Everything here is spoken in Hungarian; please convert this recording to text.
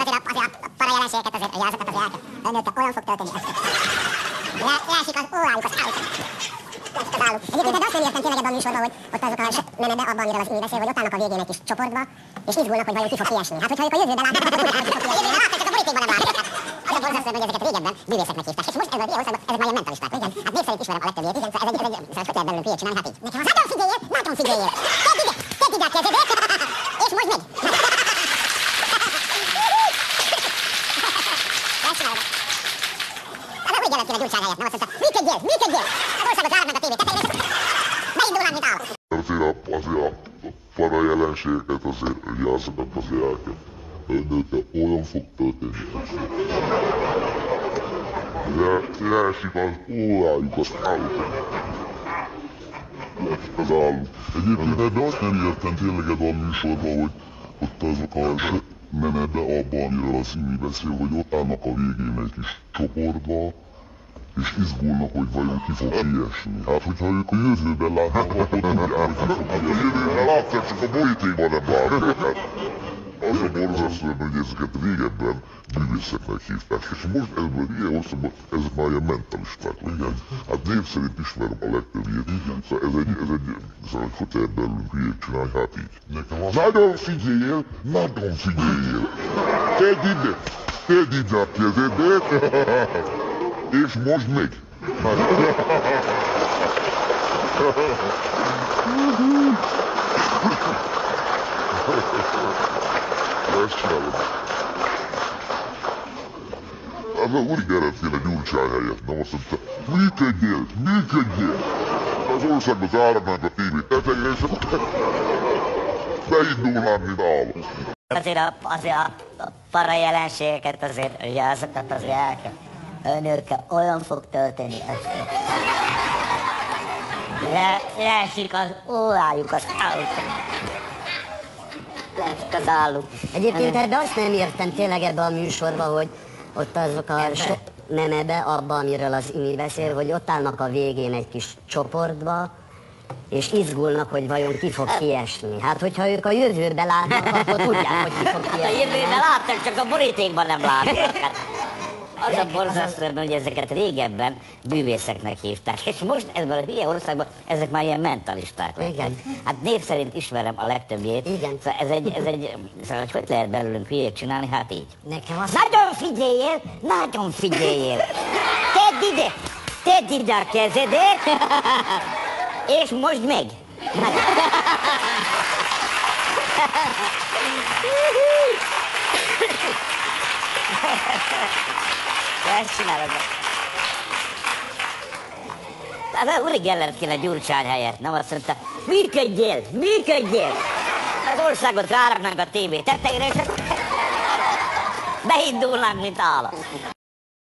azért a para jelenségeket, azért a jelzeket azért el kell. Önökkel olyan fog történni. Leesik az órájuk, az álluk. Egyébként de azt nem értem tényleg ebben a műsorban, hogy ott azok a menetbe, abban, amiről az Imi beszél, hogy ott állnak a végén egy kis csoportba, és izgulnak, hogy vajon ki fog kiesni. Hát, hogyha ők a jövőben látnak, akkor tudják, hogy ki fog kiesni. A jövőben látnak, csak a borítékban nem látnak. Az a borzasztó, hogy ezeket régebben bűvészeknek hívták. És most ez a országban, ezek már ilyen mentalisták, igen. Hát név szerint ismerem a legtöbbjét, igen, szóval ez egy hogy lehet belőlünk hülyét csinálni, hát így. Nekem az nagyon figyeljen. Tedd ide a kezedét, és most megy. Ezt csinálod. Az úgy jelent ki a Gyurcsány helyett, nem azt mondta, működjél! Az országot zárd meg a tévét, tetejére, beindulnánk, mint állat. Azért a para jelenségeket azért, ugye azokat azért el kell. Önökkel olyan fog történni. Leesik az órájuk, az álluk. Az álluk. Egyébként ebben azt nem értem tényleg ebben a műsorban, hogy ott azok a menetbe abban, amiről az Imi beszél, hogy ott állnak a végén egy kis csoportba, és izgulnak, hogy vajon ki fog kiesni. Hát, hogyha ők a jövőben látnak, akkor tudják, hogy ki fog kiesni. A jövőben látják, csak a borítékban nem látják. Az a borzasztó, hogy ezeket régebben bűvészeknek hívták, és most ebben ilyen országban ezek már ilyen mentalisták. Igen. Hát név szerint ismerem a legtöbbjét. Igen. Szóval ez egy hogy lehet belőlünk hülyét csinálni, hát így. Nekem az... Nagyon figyelj! Tedd ide a kezedét, és most megy. Ezt csinálod. Az a Uri Gerettféle Gyurcsány helyett, nem azt mondta, működjél! Az országban zárnánk a tévét tetejére, és akkor beindulnánk, mint állat. Azért a para jelenségeket azért, ugye azokat azért el kell. Önökkel olyan fog történni. Leesik az órájuk, az álluk. Egyébként ebben azt nem értem tényleg ebben a műsorban, hogy ott azok a menetbe, abban, amiről az Imi beszél, hogy ott állnak a végén egy kis csoportba, és izgulnak, hogy vajon ki fog kiesni. Hát, hogyha ők a jövőben látnak, akkor tudják, hogy ki fog kiesni. A jövőben látnak, csak a borítékban nem látnak. Az a borzasztó, hogy ezeket régebben bűvészeknek hívták, és most ebben a hülye országban ezek már ilyen mentalisták. Igen. Hát név szerint ismerem a legtöbbjét. Igen. Szóval szóval hogy lehet belőlünk hülyét csinálni, hát így. Nekem az... Nagyon figyeljél! Tedd ide a kezedét, és most megy. Ezt csinálod. Az Uri Gellert kéne Gyurcsány helyett, nem azt mondta, működjél! Az országot ráraknánk a tévé tetejére, és beindulnánk, mint állat.